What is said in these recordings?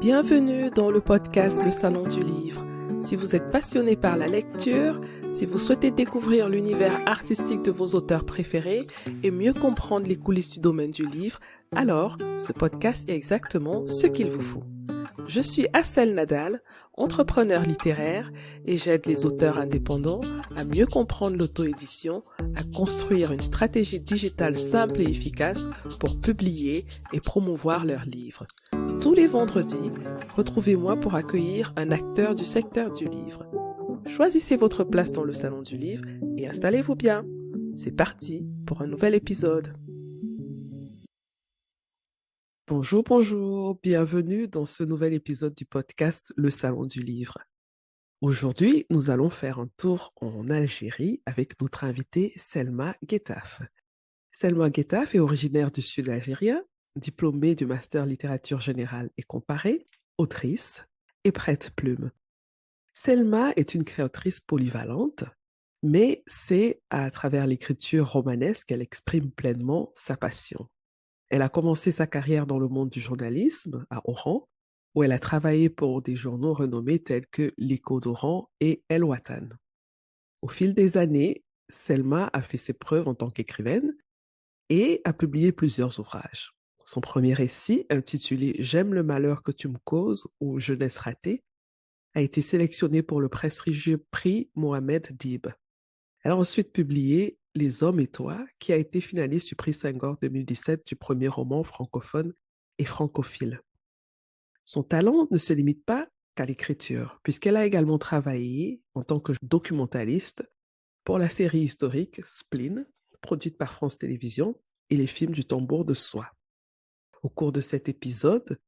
Bienvenue dans le podcast Le Salon du Livre. Si vous êtes passionné par la lecture, si vous souhaitez découvrir l'univers artistique de vos auteurs préférés et mieux comprendre les coulisses du domaine du livre, alors ce podcast est exactement ce qu'il vous faut. Je suis Assel Nadal, entrepreneur littéraire et j'aide les auteurs indépendants à mieux comprendre l'auto-édition, à construire une stratégie digitale simple et efficace pour publier et promouvoir leurs livres. Tous les vendredis, retrouvez-moi pour accueillir un acteur du secteur du livre. Choisissez votre place dans le salon du livre et installez-vous bien. C'est parti pour un nouvel épisode. Bonjour, bienvenue dans ce nouvel épisode du podcast Le Salon du Livre. Aujourd'hui, nous allons faire un tour en Algérie avec notre invitée Selma Guettaf. Selma Guettaf est originaire du sud algérien, diplômée du master littérature générale et comparée, autrice et prête-plume. Selma est une créatrice polyvalente, mais c'est à travers l'écriture romanesque qu'elle exprime pleinement sa passion. Elle a commencé sa carrière dans le monde du journalisme à Oran, où elle a travaillé pour des journaux renommés tels que L'Écho d'Oran et El Watan. Au fil des années, Selma a fait ses preuves en tant qu'écrivaine et a publié plusieurs ouvrages. Son premier récit, intitulé « J'aime le malheur que tu me causes » ou « Jeunesse ratée », a été sélectionné pour le prestigieux prix Mohamed Dib. Elle a ensuite publié « Les hommes et toi » qui a été finaliste du prix Senghor 2017 du premier roman francophone et francophile. Son talent ne se limite pas qu'à l'écriture, puisqu'elle a également travaillé en tant que documentaliste pour la série historique Spleen, produite par France Télévisions, et les films du Tambour de Soie. Au cours de cet épisode,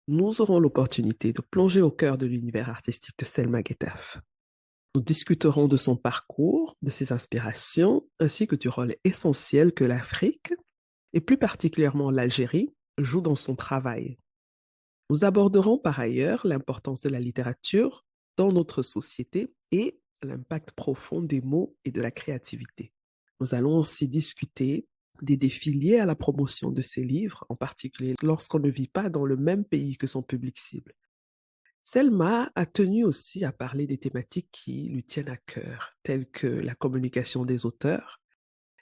nous aurons l'opportunité de plonger au cœur de l'univers artistique de Selma Guettaf. Nous discuterons de son parcours, de ses inspirations, ainsi que du rôle essentiel que l'Afrique, et plus particulièrement l'Algérie, joue dans son travail. Nous aborderons par ailleurs l'importance de la littérature dans notre société et l'impact profond des mots et de la créativité. Nous allons aussi discuter des défis liés à la promotion de ses livres, en particulier lorsqu'on ne vit pas dans le même pays que son public cible. Selma a tenu aussi à parler des thématiques qui lui tiennent à cœur, telles que la communication des auteurs,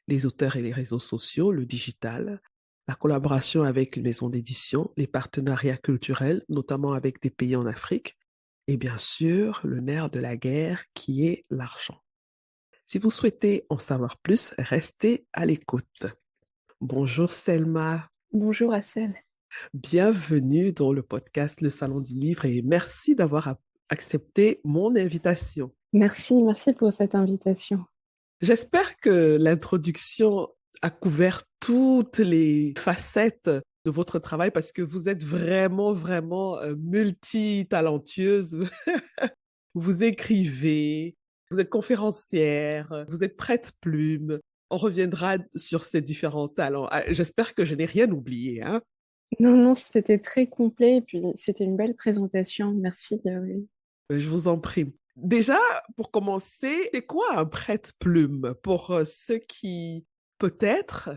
les auteurs et les réseaux sociaux, le digital, la collaboration avec une maison d'édition, les partenariats culturels, notamment avec des pays en Afrique, et bien sûr, le nerf de la guerre qui est l'argent. Si vous souhaitez en savoir plus, restez à l'écoute. Bonjour Selma. Bonjour Assel. Bienvenue dans le podcast Le Salon du Livre et merci d'avoir accepté mon invitation. Merci pour cette invitation. J'espère que l'introduction a couvert toutes les facettes de votre travail parce que vous êtes vraiment multitalentueuse. Vous écrivez, vous êtes conférencière, vous êtes prête-plume. On reviendra sur ces différents talents. J'espère que je n'ai rien oublié, hein? Non, c'était très complet et puis c'était une belle présentation. Merci. Oui. Je vous en prie. Déjà, pour commencer, c'est quoi un prête-plume pour ceux qui, peut-être,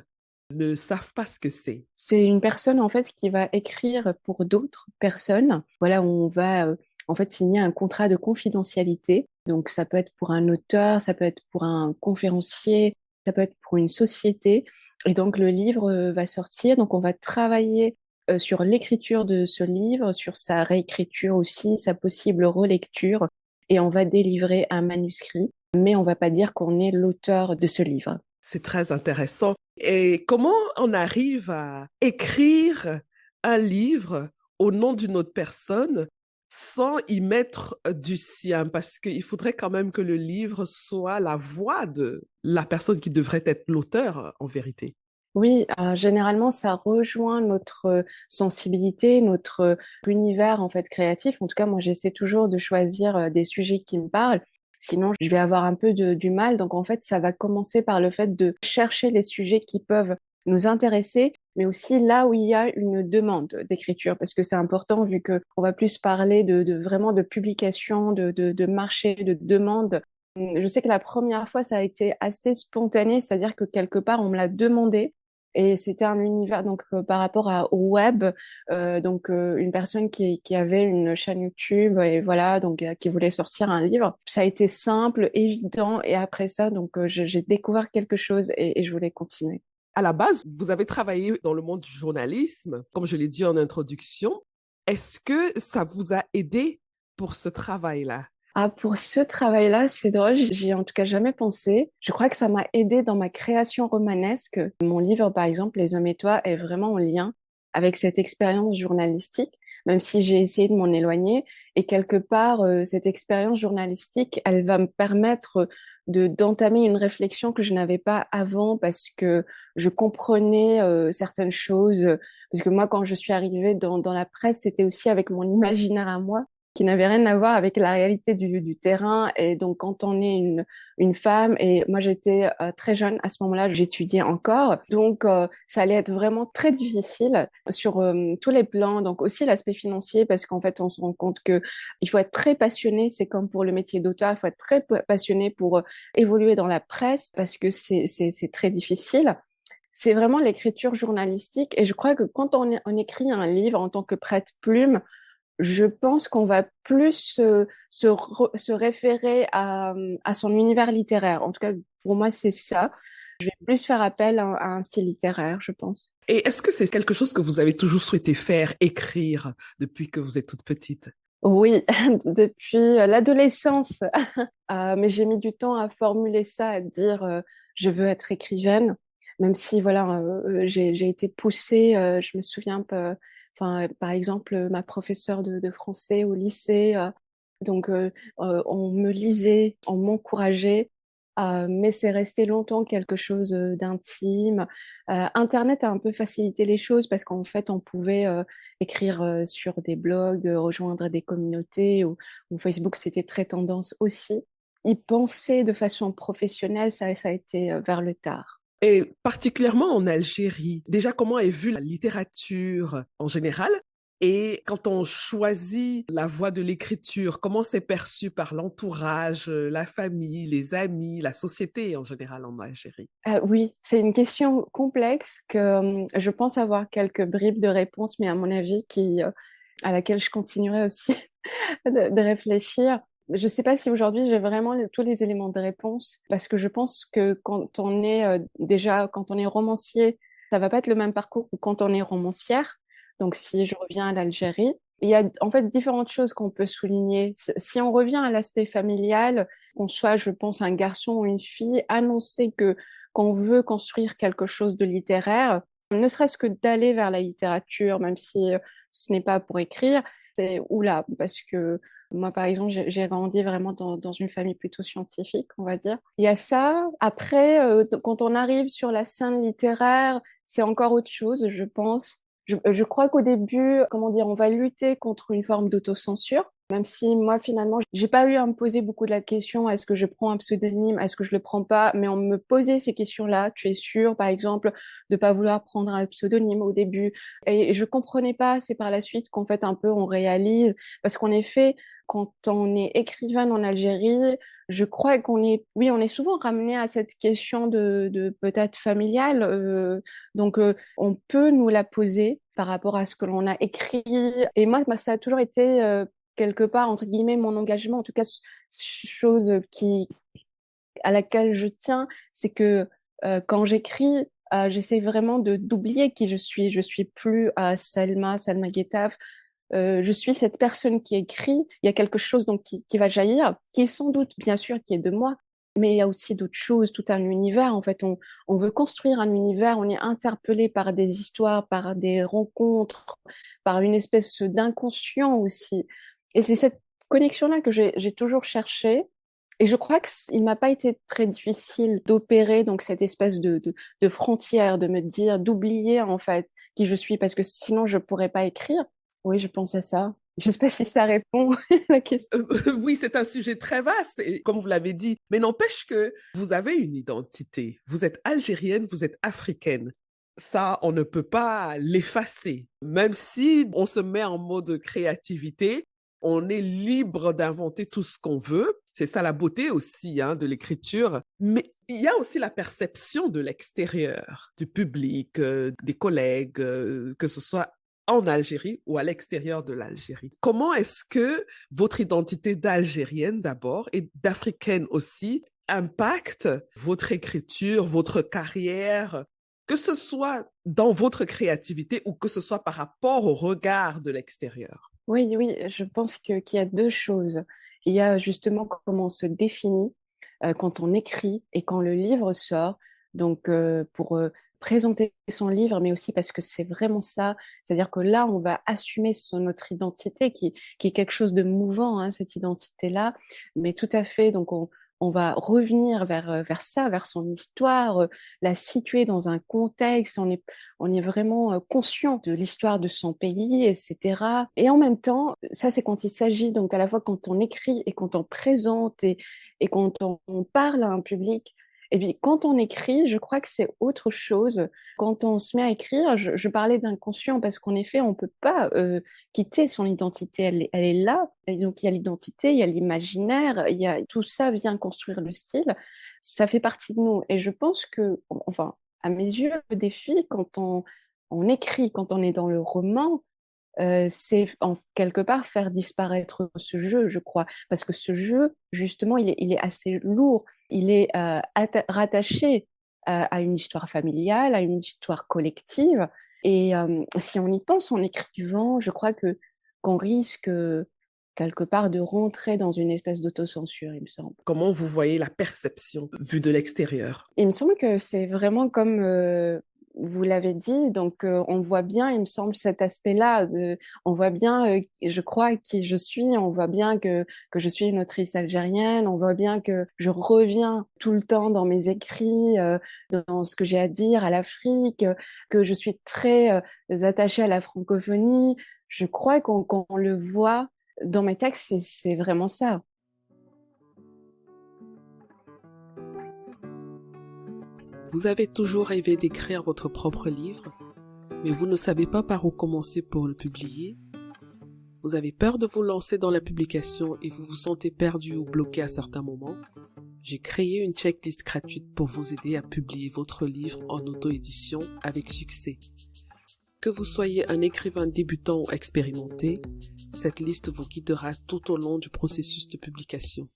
ne savent pas ce que c'est? C'est une personne en fait qui va écrire pour d'autres personnes. Voilà, on va en fait signer un contrat de confidentialité. Donc ça peut être pour un auteur, ça peut être pour un conférencier, ça peut être pour une société. Et donc le livre va sortir. Donc on va travailler sur l'écriture de ce livre, sur sa réécriture aussi, sa possible relecture. Et on va délivrer un manuscrit, mais on va pas dire qu'on est l'auteur de ce livre. C'est très intéressant. Et comment on arrive à écrire un livre au nom d'une autre personne sans y mettre du sien? Parce qu'il faudrait quand même que le livre soit la voix de la personne qui devrait être l'auteur, en vérité. Oui, généralement, ça rejoint notre sensibilité, notre univers en fait créatif. En tout cas, moi, j'essaie toujours de choisir des sujets qui me parlent. Sinon, je vais avoir un peu du mal. Donc, en fait, ça va commencer par le fait de chercher les sujets qui peuvent nous intéresser, mais aussi là où il y a une demande d'écriture, parce que c'est important vu que on va plus parler de vraiment de publication, de marché, de demande. Je sais que la première fois, ça a été assez spontané, c'est-à-dire que quelque part, on me l'a demandé. Et c'était un univers donc par rapport au web, une personne qui avait une chaîne YouTube et voilà donc qui voulait sortir un livre. Ça a été simple, évident et après ça donc j'ai découvert quelque chose et je voulais continuer. À la base, vous avez travaillé dans le monde du journalisme, comme je l'ai dit en introduction. Est-ce que ça vous a aidé pour ce travail-là? Ah, pour ce travail-là, c'est drôle, j'y ai en tout cas jamais pensé. Je crois que ça m'a aidé dans ma création romanesque. Mon livre, par exemple, Les Hommes et Toi, est vraiment en lien avec cette expérience journalistique, même si j'ai essayé de m'en éloigner. Et quelque part, cette expérience journalistique, elle va me permettre d'entamer une réflexion que je n'avais pas avant parce que je comprenais certaines choses. Parce que moi, quand je suis arrivée dans la presse, c'était aussi avec mon imaginaire à moi qui n'avait rien à voir avec la réalité du terrain. Et donc, quand on est une femme, et moi j'étais très jeune à ce moment-là, j'étudiais encore, donc ça allait être vraiment très difficile sur tous les plans, donc aussi l'aspect financier, parce qu'en fait, on se rend compte que il faut être très passionné, c'est comme pour le métier d'auteur, il faut être très passionné pour évoluer dans la presse, parce que c'est très difficile. C'est vraiment l'écriture journalistique, et je crois que quand on écrit un livre en tant que prête-plume, je pense qu'on va plus se référer à son univers littéraire. En tout cas, pour moi, c'est ça. Je vais plus faire appel à un style littéraire, je pense. Et est-ce que c'est quelque chose que vous avez toujours souhaité faire, écrire, depuis que vous êtes toute petite? Oui, depuis l'adolescence. Mais j'ai mis du temps à formuler ça, à dire je veux être écrivaine, même si voilà, j'ai été poussée. Je me souviens, enfin, par exemple, ma professeure de français au lycée, on me lisait, on m'encourageait. Mais c'est resté longtemps quelque chose d'intime. Internet a un peu facilité les choses parce qu'en fait, on pouvait écrire sur des blogs, rejoindre des communautés ou Facebook, c'était très tendance aussi. Y penser de façon professionnelle, ça a été vers le tard. Et particulièrement en Algérie, déjà comment est vue la littérature en général? Et quand on choisit la voie de l'écriture, comment c'est perçu par l'entourage, la famille, les amis, la société en général en Algérie? Oui, c'est une question complexe que je pense avoir quelques bribes de réponse, mais à mon avis, à laquelle je continuerai aussi de réfléchir. Je ne sais pas si aujourd'hui j'ai vraiment tous les éléments de réponse, parce que je pense que quand on est quand on est romancier, ça va pas être le même parcours que quand on est romancière. Donc si je reviens à l'Algérie, il y a en fait différentes choses qu'on peut souligner. Si on revient à l'aspect familial, qu'on soit, je pense, un garçon ou une fille, annoncer que qu'on veut construire quelque chose de littéraire, ne serait-ce que d'aller vers la littérature, même si ce n'est pas pour écrire, c'est oula, parce que moi, par exemple, j'ai grandi vraiment dans une famille plutôt scientifique, on va dire. Il y a ça. Après, quand on arrive sur la scène littéraire, c'est encore autre chose, je pense. Je crois qu'au début, comment dire, on va lutter contre une forme d'autocensure. Même si moi, finalement, j'ai pas eu à me poser beaucoup de la question, est-ce que je prends un pseudonyme, est-ce que je le prends pas, mais on me posait ces questions-là. Tu es sûr, par exemple, de pas vouloir prendre un pseudonyme au début? Et je comprenais pas, c'est par la suite qu'en fait, un peu, on réalise, parce qu'en effet, quand on est écrivain en Algérie, je crois oui, on est souvent ramené à cette question de peut-être familiale, on peut nous la poser par rapport à ce que l'on a écrit. Et moi, ça a toujours été quelque part, entre guillemets, mon engagement, en tout cas, chose à laquelle je tiens, c'est que quand j'écris, j'essaie vraiment d'oublier qui je suis. Je suis plus Salma Ghetaf. Je suis cette personne qui écrit. Il y a quelque chose donc qui va jaillir, qui est sans doute, bien sûr, qui est de moi. Mais il y a aussi d'autres choses, tout un univers. En fait, on veut construire un univers, on est interpellé par des histoires, par des rencontres, par une espèce d'inconscient aussi. Et c'est cette connexion-là que j'ai toujours cherchée. Et je crois qu'il m'a pas été très difficile d'opérer donc cette espèce de frontière, de me dire, d'oublier en fait qui je suis, parce que sinon je pourrais pas écrire. Oui, je pense à ça. Je sais pas si ça répond à la question. Oui, c'est un sujet très vaste, et comme vous l'avez dit, mais n'empêche que vous avez une identité. Vous êtes algérienne, vous êtes africaine. Ça, on ne peut pas l'effacer. Même si on se met en mode créativité, On est libre d'inventer tout ce qu'on veut. C'est ça la beauté aussi de l'écriture. Mais il y a aussi la perception de l'extérieur, du public, des collègues, que ce soit en Algérie ou à l'extérieur de l'Algérie. Comment est-ce que votre identité d'Algérienne d'abord et d'Africaine aussi impacte votre écriture, votre carrière, que ce soit dans votre créativité ou que ce soit par rapport au regard de l'extérieur? Oui, oui, je pense qu'il y a deux choses. Il y a justement comment on se définit quand on écrit et quand le livre sort. Donc, pour présenter son livre, mais aussi parce que c'est vraiment ça. C'est-à-dire que là, on va assumer notre identité qui est quelque chose de mouvant, hein, cette identité-là. Mais tout à fait, donc on va revenir vers ça, vers son histoire, la situer dans un contexte. On est vraiment conscient de l'histoire de son pays, etc. Et en même temps, ça c'est quand il s'agit, donc à la fois quand on écrit et quand on présente et quand on parle à un public. Et puis quand on écrit, je crois que c'est autre chose. Quand on se met à écrire, je parlais d'inconscient parce qu'en effet, on peut pas quitter son identité. Elle est là. Et donc il y a l'identité, il y a l'imaginaire, il y a tout ça vient construire le style. Ça fait partie de nous. Et je pense que, enfin, à mes yeux, le défi, quand on écrit, quand on est dans le roman, c'est en quelque part faire disparaître ce jeu, je crois. Parce que ce jeu, justement, il est assez lourd. Il est rattaché à une histoire familiale, à une histoire collective. Et si on y pense en écrivant, je crois que qu'on risque quelque part de rentrer dans une espèce d'autocensure, il me semble. Comment vous voyez la perception vue de l'extérieur? Il me semble que c'est vraiment comme vous l'avez dit, donc on voit bien, il me semble, cet aspect-là. On voit bien, je crois, qui je suis, on voit bien que je suis une autrice algérienne, on voit bien que je reviens tout le temps dans mes écrits, dans ce que j'ai à dire à l'Afrique, que je suis très attachée à la francophonie. Je crois qu'on le voit dans mes textes, c'est vraiment ça. Vous avez toujours rêvé d'écrire votre propre livre, mais vous ne savez pas par où commencer pour le publier? Vous avez peur de vous lancer dans la publication et vous vous sentez perdu ou bloqué à certains moments? J'ai créé une checklist gratuite pour vous aider à publier votre livre en auto-édition avec succès. Que vous soyez un écrivain débutant ou expérimenté, cette liste vous guidera tout au long du processus de publication.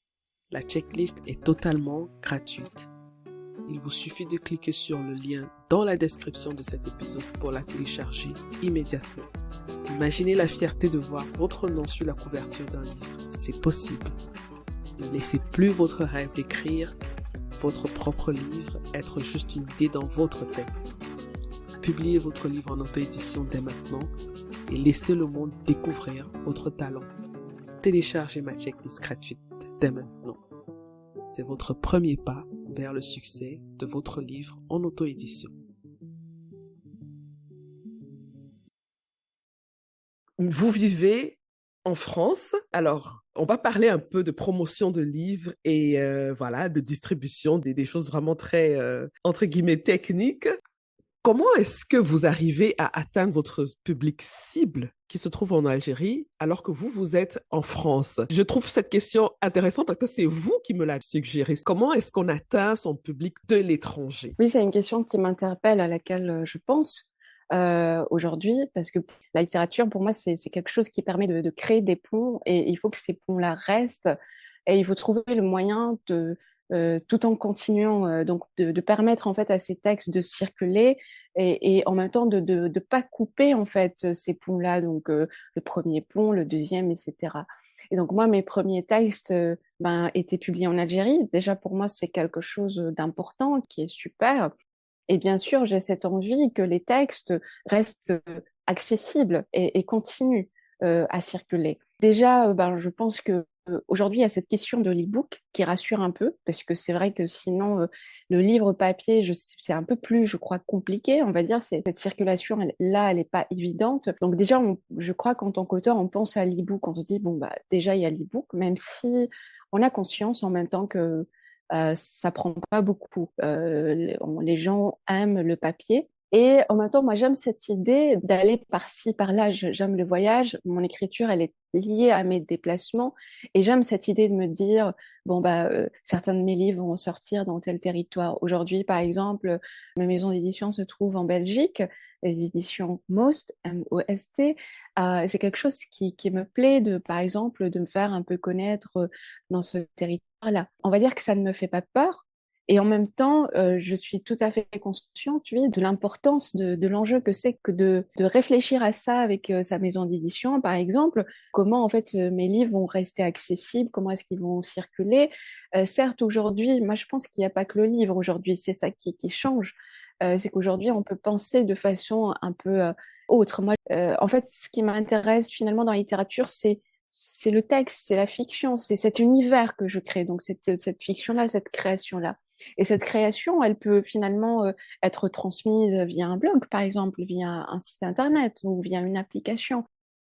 La checklist est totalement gratuite. Il vous suffit de cliquer sur le lien dans la description de cet épisode pour la télécharger immédiatement. Imaginez la fierté de voir votre nom sur la couverture d'un livre. C'est possible. Ne laissez plus votre rêve d'écrire votre propre livre être juste une idée dans votre tête. Publiez votre livre en auto-édition dès maintenant et laissez le monde découvrir votre talent. Téléchargez ma checklist gratuite dès maintenant. C'est votre premier pas vers le succès de votre livre en auto-édition. Vous vivez en France. Alors, on va parler un peu de promotion de livres et voilà, de distribution, des choses vraiment très, entre guillemets, techniques. Comment est-ce que vous arrivez à atteindre votre public cible qui se trouve en Algérie alors que vous êtes en France? Je trouve cette question intéressante parce que c'est vous qui me l'avez suggéré. Comment est-ce qu'on atteint son public de l'étranger? Oui, c'est une question qui m'interpelle, à laquelle je pense aujourd'hui, parce que la littérature, pour moi, c'est quelque chose qui permet de créer des ponts, et il faut que ces ponts-là restent, et il faut trouver le moyen tout en continuant, donc de permettre en fait à ces textes de circuler, et en même temps de pas couper en fait ces ponts-là, donc le premier pont, le deuxième, etc. Et donc moi, mes premiers textes étaient publiés en Algérie. Déjà pour moi, c'est quelque chose d'important, qui est super. Et bien sûr, j'ai cette envie que les textes restent accessibles et continuent à circuler. Déjà, je pense que aujourd'hui, il y a cette question de l'e-book qui rassure un peu, parce que c'est vrai que sinon, le livre papier, c'est un peu plus, je crois, compliqué. On va dire, cette circulation, là, elle n'est pas évidente. Donc déjà, je crois qu'en tant qu'auteur, on pense à l'e-book, on se dit, bon, bah, déjà, il y a l'e-book, même si on a conscience en même temps que ça prend pas beaucoup. Les gens aiment le papier. Et en même temps, moi, j'aime cette idée d'aller par-ci, par-là. J'aime le voyage. Mon écriture, elle est liée à mes déplacements. Et j'aime cette idée de me dire, bon, certains de mes livres vont sortir dans tel territoire. Aujourd'hui, par exemple, ma maison d'édition se trouve en Belgique, les éditions Most, M-O-S-T. C'est quelque chose qui me plaît de, par exemple, de me faire un peu connaître dans ce territoire-là. On va dire que ça ne me fait pas peur. Et en même temps, je suis tout à fait consciente, oui, de l'importance de l'enjeu que c'est que de réfléchir à ça avec sa maison d'édition, par exemple. Comment, en fait, mes livres vont rester accessibles, comment est-ce qu'ils vont circuler. Certes, aujourd'hui, moi, je pense qu'il n'y a pas que le livre aujourd'hui, c'est ça qui change. C'est qu'aujourd'hui, on peut penser de façon un peu autre. Moi, en fait, ce qui m'intéresse finalement dans la littérature, c'est le texte, c'est la fiction, c'est cet univers que je crée, donc cette fiction-là, cette création-là. Et cette création, elle peut finalement être transmise via un blog, par exemple, via un site internet ou via une application.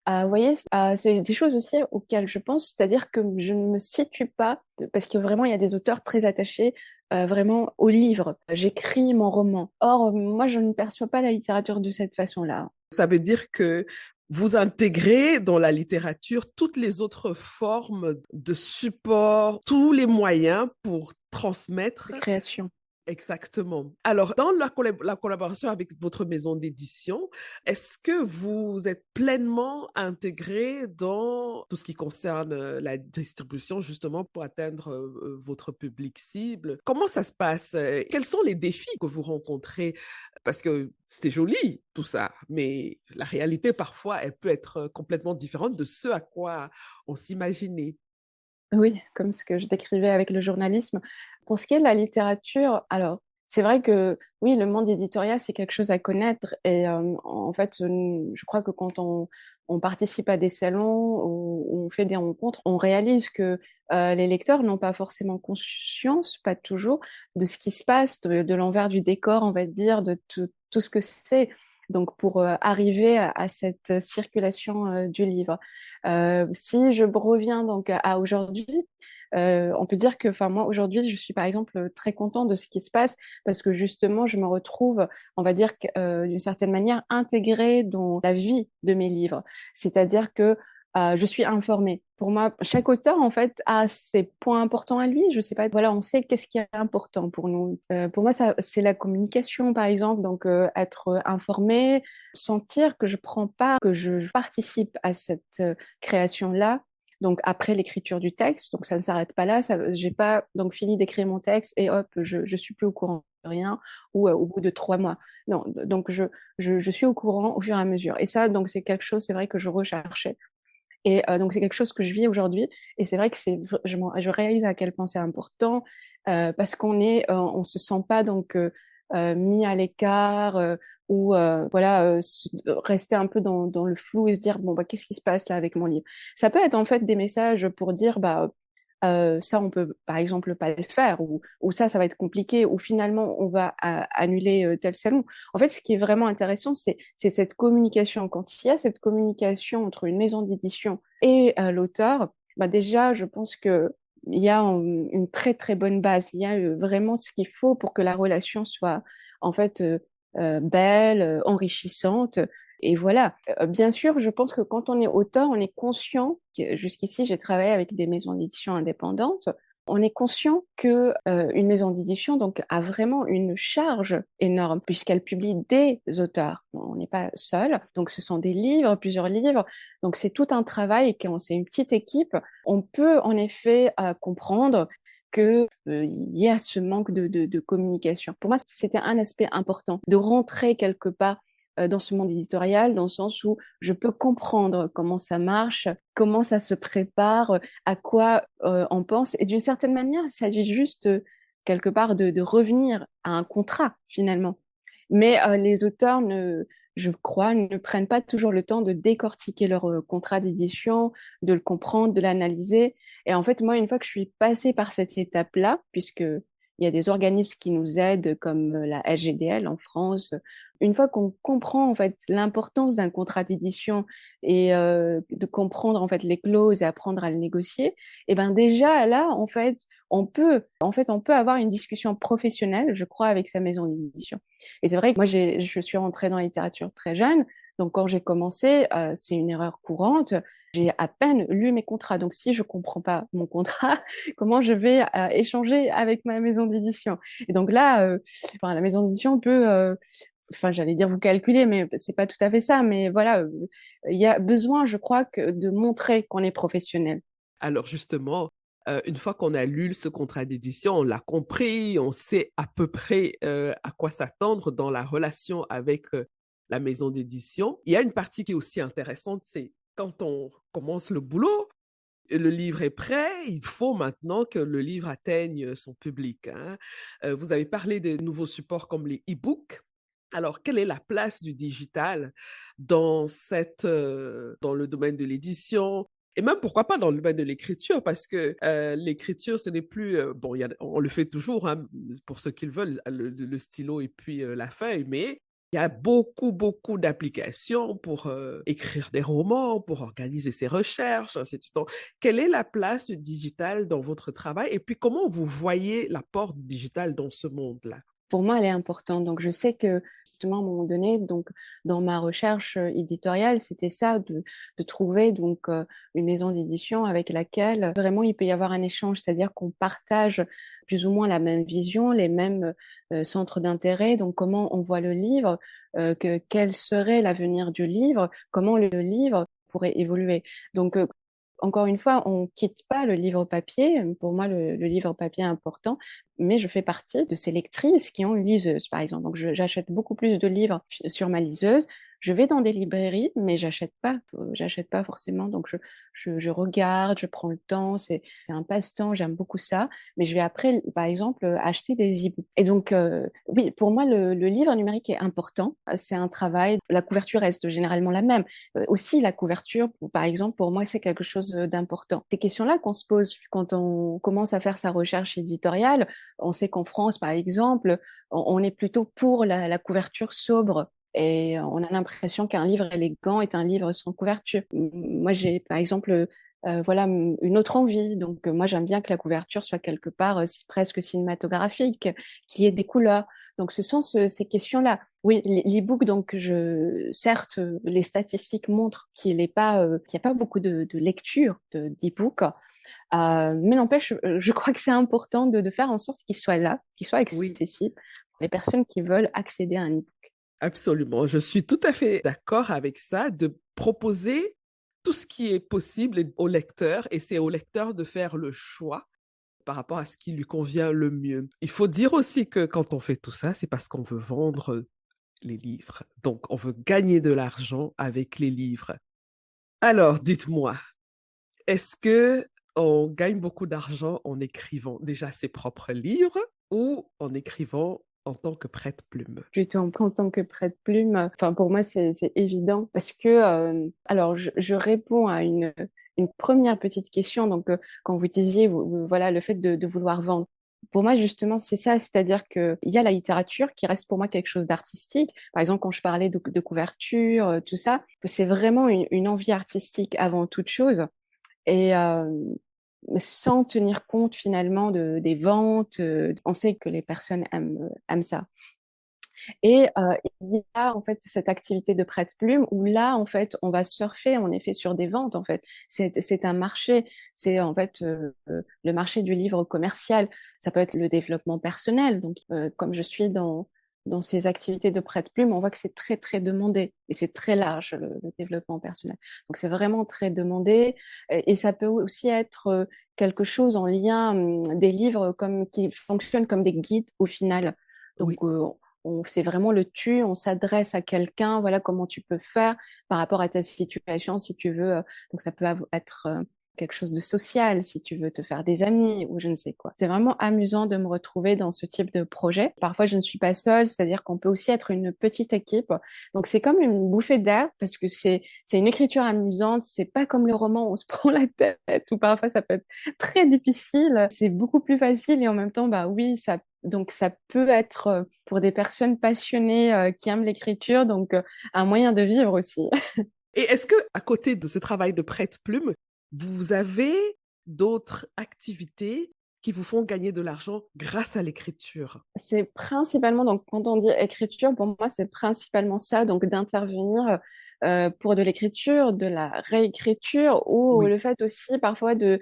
Vous voyez, c'est des choses aussi auxquelles je pense, c'est-à-dire que je ne me situe pas, parce que vraiment, il y a des auteurs très attachés vraiment au livre. J'écris mon roman. Or, moi, je ne perçois pas la littérature de cette façon-là. Ça veut dire que vous intégrez dans la littérature toutes les autres formes de support, tous les moyens pour transmettre. De création. Exactement. Alors, dans la collaboration avec votre maison d'édition, est-ce que vous êtes pleinement intégré dans tout ce qui concerne la distribution, justement, pour atteindre votre public cible? Comment ça se passe? Quels sont les défis que vous rencontrez? Parce que c'est joli, tout ça, mais la réalité, parfois, elle peut être complètement différente de ce à quoi on s'imaginait. Oui, comme ce que je décrivais avec le journalisme. Pour ce qui est de la littérature, alors, c'est vrai que oui, le monde éditorial, c'est quelque chose à connaître. Et en fait, je crois que quand on participe à des salons ou on fait des rencontres, on réalise que les lecteurs n'ont pas forcément conscience, pas toujours, de ce qui se passe, de l'envers du décor, on va dire, de tout ce que c'est. Donc, pour arriver à cette circulation du livre. Si je reviens donc à aujourd'hui, on peut dire que, enfin moi aujourd'hui, je suis par exemple très contente de ce qui se passe parce que justement, je me retrouve, on va dire d'une certaine manière, intégrée dans la vie de mes livres. C'est-à-dire que je suis informée. Pour moi, chaque auteur, en fait, a ses points importants à lui. Je sais pas, voilà, on sait qu'est-ce qui est important pour nous. Pour moi, ça, c'est la communication, par exemple. Donc, être informé, sentir que je prends part, que je participe à cette création-là. Donc après l'écriture du texte, donc ça ne s'arrête pas là. Ça, j'ai pas donc fini d'écrire mon texte et hop, je suis plus au courant de rien ou au bout de 3 mois. Non, donc je suis au courant au fur et à mesure. Et ça, donc c'est quelque chose, c'est vrai que je recherchais. Et donc c'est quelque chose que je vis aujourd'hui. Et c'est vrai que je réalise à quel point c'est important parce on se sent pas donc mis à l'écart ou voilà rester un peu dans le flou et se dire bon bah qu'est-ce qui se passe là avec mon livre. Ça peut être en fait des messages pour dire bah ça on peut par exemple pas le faire ou ça va être compliqué ou finalement on va annuler tel salon. En fait, ce qui est vraiment intéressant, c'est cette communication. Quand il y a cette communication entre une maison d'édition et l'auteur, bah déjà, je pense que il y a une très très bonne base. Il y a vraiment ce qu'il faut pour que la relation soit en fait belle, enrichissante. Et voilà. Bien sûr, je pense que quand on est auteur, on est conscient. Jusqu'ici, j'ai travaillé avec des maisons d'édition indépendantes. On est conscient que une maison d'édition donc a vraiment une charge énorme puisqu'elle publie des auteurs. On n'est pas seul, donc ce sont des livres, plusieurs livres. Donc c'est tout un travail et quand c'est une petite équipe, on peut en effet comprendre que il y a ce manque de communication. Pour moi, c'était un aspect important de rentrer quelque part dans ce monde éditorial, dans le sens où je peux comprendre comment ça marche, comment ça se prépare, à quoi on pense. Et d'une certaine manière, il s'agit juste quelque part de revenir à un contrat finalement. Mais les auteurs, je crois, ne prennent pas toujours le temps de décortiquer leur contrat d'édition, de le comprendre, de l'analyser. Et en fait, moi, une fois que je suis passée par cette étape-là, puisque il y a des organismes qui nous aident, comme la LGDL en France, Une fois qu'on comprend en fait l'importance d'un contrat d'édition et de comprendre en fait les clauses et apprendre à le négocier, et ben déjà là on peut avoir une discussion professionnelle, je crois, avec sa maison d'édition. Et c'est vrai que moi je suis rentrée dans la littérature très jeune. Donc, quand j'ai commencé, c'est une erreur courante. J'ai à peine lu mes contrats. Donc, si je comprends pas mon contrat, comment je vais échanger avec ma maison d'édition? Et donc là, enfin, la maison d'édition peut, enfin, j'allais dire vous calculer, mais c'est pas tout à fait ça. Mais voilà, il y a besoin, je crois, de montrer qu'on est professionnel. Alors justement, une fois qu'on a lu ce contrat d'édition, on l'a compris, on sait à peu près à quoi s'attendre dans la relation avec la maison d'édition. Il y a une partie qui est aussi intéressante, c'est quand on commence le boulot, le livre est prêt, il faut maintenant que le livre atteigne son public, hein. Vous avez parlé des nouveaux supports comme les e-books. Alors, quelle est la place du digital dans le domaine de l'édition et même pourquoi pas dans le domaine de l'écriture parce que l'écriture ce n'est plus bon on le fait toujours hein, pour ceux qui le veulent le stylo et puis la feuille mais il y a beaucoup d'applications pour écrire des romans, pour organiser ses recherches, ainsi de suite. Donc, quelle est la place du digital dans votre travail et puis comment vous voyez l'apport du digital dans ce monde-là? Pour moi, elle est importante. Donc, je sais que justement, à un moment donné, donc, dans ma recherche éditoriale, c'était ça, de trouver donc une maison d'édition avec laquelle vraiment il peut y avoir un échange, c'est-à-dire qu'on partage plus ou moins la même vision, les mêmes centres d'intérêt. Donc, comment on voit le livre, quel serait l'avenir du livre, comment le livre pourrait évoluer. Donc, encore une fois, on quitte pas le livre papier. Pour moi, le livre papier est important, mais je fais partie de ces lectrices qui ont une liseuse, par exemple. Donc, j'achète beaucoup plus de livres sur ma liseuse. Je vais dans des librairies, mais j'achète pas forcément. Donc, je regarde, je prends le temps. C'est un passe-temps. J'aime beaucoup ça. Mais je vais après, par exemple, acheter des e-books. Et donc, oui, pour moi, le livre numérique est important. C'est un travail. La couverture reste généralement la même. Aussi, la couverture, par exemple, pour moi, c'est quelque chose d'important. Ces questions-là qu'on se pose quand on commence à faire sa recherche éditoriale, on sait qu'en France, par exemple, on est plutôt pour la couverture sobre. Et on a l'impression qu'un livre élégant est un livre sans couverture. Moi, j'ai, par exemple, voilà, une autre envie. Donc, moi, j'aime bien que la couverture soit quelque part presque cinématographique, qu'il y ait des couleurs. Donc, ce sont ces questions-là. Oui, l'e-book, donc, certes, les statistiques montrent qu'il n'y a pas beaucoup de lecture d'e-book. Mais n'empêche, je crois que c'est important de faire en sorte qu'il soit là, qu'il soit Oui, accessible pour les personnes qui veulent accéder à un e-book. absolument. Je suis tout à fait d'accord avec ça, de proposer tout ce qui est possible au lecteur et c'est au lecteur de faire le choix par rapport à ce qui lui convient le mieux. Il faut dire aussi que quand on fait tout ça, c'est parce qu'on veut vendre les livres. Donc, on veut gagner de l'argent avec les livres. Alors, dites-moi, est-ce que on gagne beaucoup d'argent en écrivant déjà ses propres livres ou en écrivant en tant que prête-plume? Plutôt en tant que prête-plume, enfin, pour moi, c'est évident parce que, alors, je réponds à une première petite question. Donc, quand vous disiez, voilà, le fait de vouloir vendre. Pour moi, justement, c'est ça, c'est-à-dire qu'il y a la littérature qui reste pour moi quelque chose d'artistique. Par exemple, quand je parlais de couverture, tout ça, c'est vraiment une envie artistique avant toute chose. Et sans tenir compte finalement des ventes, on sait que les personnes aiment ça. Et il y a en fait cette activité de prête-plume où là, en fait, on va surfer en effet sur des ventes. En fait, c'est un marché. C'est en fait le marché du livre commercial. Ça peut être le développement personnel. Donc, comme je suis dans ces activités de prête-plume, on voit que c'est très demandé et c'est très large le développement personnel. Donc, c'est vraiment très demandé et ça peut aussi être quelque chose en lien des livres comme qui fonctionnent comme des guides au final. Donc, Oui, c'est vraiment le tu, on s'adresse à quelqu'un, voilà comment tu peux faire par rapport à ta situation si tu veux. Donc ça peut être quelque chose de social si tu veux te faire des amis ou je ne sais quoi. C'est vraiment amusant de me retrouver dans ce type de projet. Parfois je ne suis pas seule, c'est-à-dire qu'on peut aussi être une petite équipe. Donc c'est comme une bouffée d'air parce que c'est une écriture amusante, c'est pas comme le roman où on se prend la tête ou parfois ça peut être très difficile. C'est beaucoup plus facile et en même temps bah oui, ça Donc, ça peut être pour des personnes passionnées qui aiment l'écriture, donc un moyen de vivre aussi. Et est-ce que, à côté de ce travail de prête-plume, vous avez d'autres activités qui vous font gagner de l'argent grâce à l'écriture? C'est principalement, donc quand on dit écriture, pour moi, c'est principalement ça, donc d'intervenir pour de l'écriture, de la réécriture ou Oui, le fait aussi parfois de,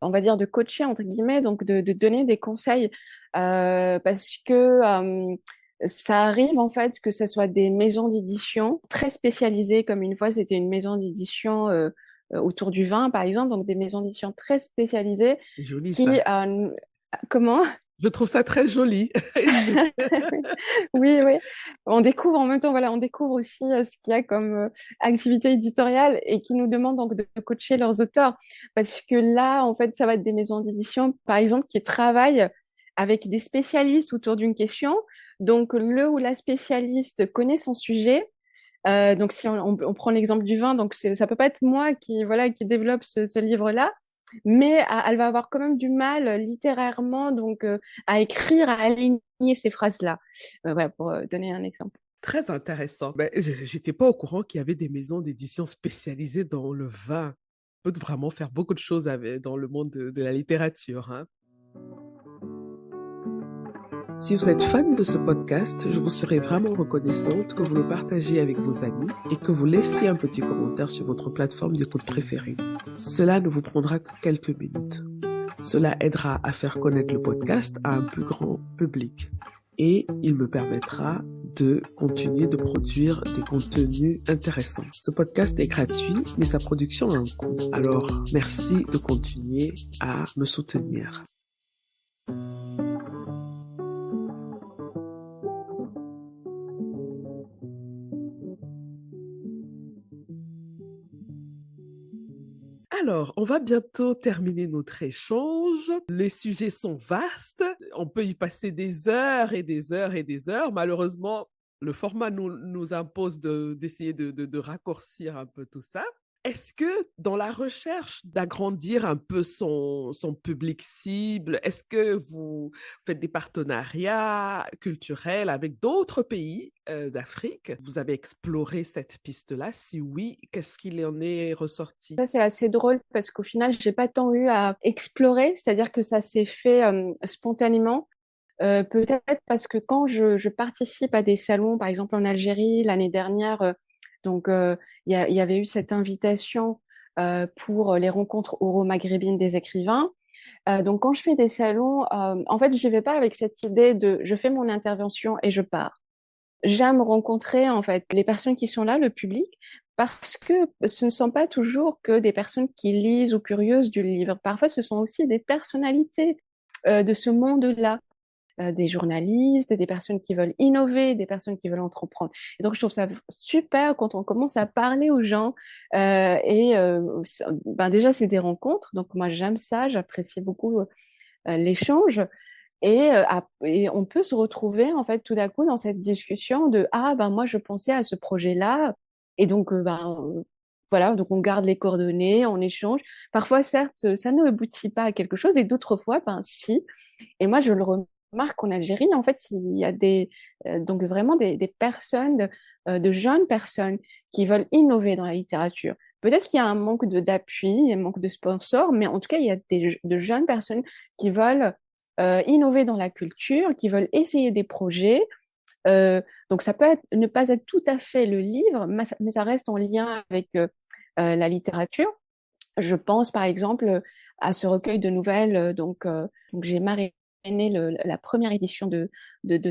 on va dire, de coacher, entre guillemets, donc de donner des conseils parce que ça arrive en fait que ce soit des maisons d'édition très spécialisées, comme une fois c'était une maison d'édition autour du vin, par exemple, donc des maisons d'édition très spécialisées c'est joli qui, ça. comment? Je trouve ça très joli. Oui, oui. On découvre en même temps, voilà, on découvre aussi ce qu'il y a comme activité éditoriale et qui nous demande donc de coacher leurs auteurs. Parce que là, en fait, ça va être des maisons d'édition, par exemple, qui travaillent avec des spécialistes autour d'une question. Donc, le ou la spécialiste connaît son sujet. Donc, si on prend l'exemple du vin, donc ça peut pas être moi qui, voilà, qui développe ce livre-là, mais elle va avoir quand même du mal littérairement donc à écrire, à aligner ces phrases-là. Voilà, pour donner un exemple. Très intéressant. Ben, j'étais pas au courant qu'il y avait des maisons d'édition spécialisées dans le vin. On peut vraiment faire beaucoup de choses dans le monde de la littérature, hein. Si vous êtes fan de ce podcast, je vous serais vraiment reconnaissante que vous le partagiez avec vos amis et que vous laissiez un petit commentaire sur votre plateforme d'écoute préférée. Cela ne vous prendra que quelques minutes. Cela aidera à faire connaître le podcast à un plus grand public et il me permettra de continuer de produire des contenus intéressants. Ce podcast est gratuit, mais sa production a un coût. Alors, merci de continuer à me soutenir. Alors, on va bientôt terminer notre échange. Les sujets sont vastes. On peut y passer des heures et des heures et des heures. Malheureusement, le format nous impose d'essayer de raccourcir un peu tout ça. Est-ce que dans la recherche d'agrandir un peu son public cible, est-ce que vous faites des partenariats culturels avec d'autres pays d'Afrique? Vous avez exploré cette piste-là? Si oui, qu'est-ce qu'il en est ressorti? Ça, c'est assez drôle parce qu'au final, j'ai pas tant eu à explorer, c'est-à-dire que ça s'est fait spontanément. Peut-être parce que quand je participe à des salons, par exemple en Algérie l'année dernière, donc il y avait eu cette invitation pour les rencontres euro-maghrébines des écrivains. Donc quand je fais des salons, en fait, je vais pas avec cette idée de je fais mon intervention et je pars. J'aime rencontrer en fait les personnes qui sont là, le public, parce que ce ne sont pas toujours que des personnes qui lisent ou curieuses du livre. Parfois, ce sont aussi des personnalités de ce monde-là, des journalistes, des personnes qui veulent innover, des personnes qui veulent entreprendre. Et donc, je trouve ça super quand on commence à parler aux gens. Ben déjà, c'est des rencontres. Donc, moi, j'aime ça. J'apprécie beaucoup l'échange. Et on peut se retrouver en fait tout d'un coup dans cette discussion de ah ben moi je pensais à ce projet-là et donc voilà, donc on garde les coordonnées, on échange. Parfois certes ça ne aboutit pas à quelque chose et d'autres fois ben si. Et moi je le remarque en Algérie en fait il y a donc vraiment des personnes de jeunes personnes qui veulent innover dans la littérature. Peut-être qu'il y a un manque d'appui, un manque de sponsors, mais en tout cas il y a de jeunes personnes qui veulent innover dans la culture, qui veulent essayer des projets. Donc ça peut ne pas être tout à fait le livre, mais ça reste en lien avec la littérature. Je pense par exemple à ce recueil de nouvelles. Donc j'ai marrainé la première édition de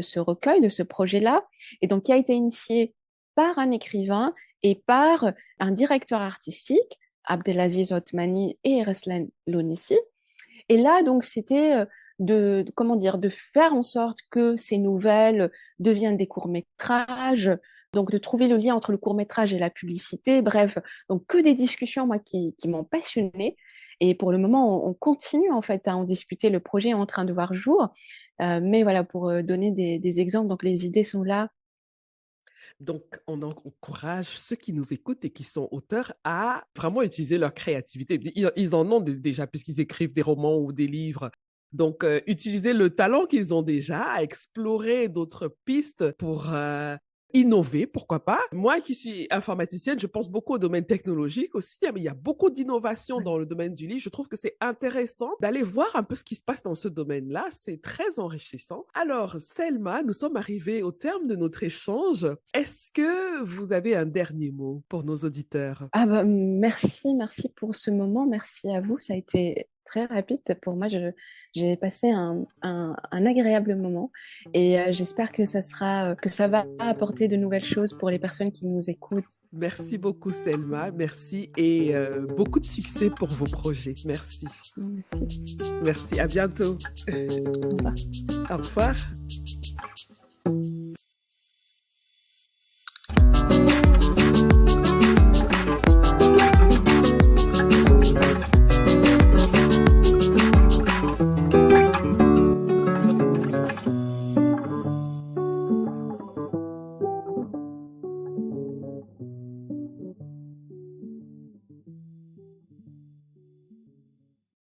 ce recueil, de ce projet-là, et donc qui a été initié par un écrivain et par un directeur artistique, Abdelaziz Othmani et Reslan Lonissi. Et là, donc, c'était comment dire, de faire en sorte que ces nouvelles deviennent des courts-métrages, donc de trouver le lien entre le court-métrage et la publicité. Bref, donc que des discussions, moi, qui m'ont passionnée. Et pour le moment, on continue, en fait, à en discuter. Le projet est en train de voir jour. Mais voilà, pour donner des exemples, donc les idées sont là. Donc, on encourage ceux qui nous écoutent et qui sont auteurs à vraiment utiliser leur créativité. Ils en ont déjà puisqu'ils écrivent des romans ou des livres. Donc, utiliser le talent qu'ils ont déjà à explorer d'autres pistes pour innover, pourquoi pas. Moi qui suis informaticienne, je pense beaucoup au domaine technologique aussi, mais il y a beaucoup d'innovations dans le domaine du livre. Je trouve que c'est intéressant d'aller voir un peu ce qui se passe dans ce domaine-là. C'est très enrichissant. Alors, Selma, nous sommes arrivés au terme de notre échange. Est-ce que vous avez un dernier mot pour nos auditeurs? Ah bah, merci pour ce moment, merci à vous. Ça a été très rapide pour moi. J'ai passé un agréable moment et j'espère que que ça va apporter de nouvelles choses pour les personnes qui nous écoutent. Merci beaucoup, Selma. Merci et beaucoup de succès pour vos projets. Merci. Merci. Merci. À bientôt. Au revoir. Au revoir.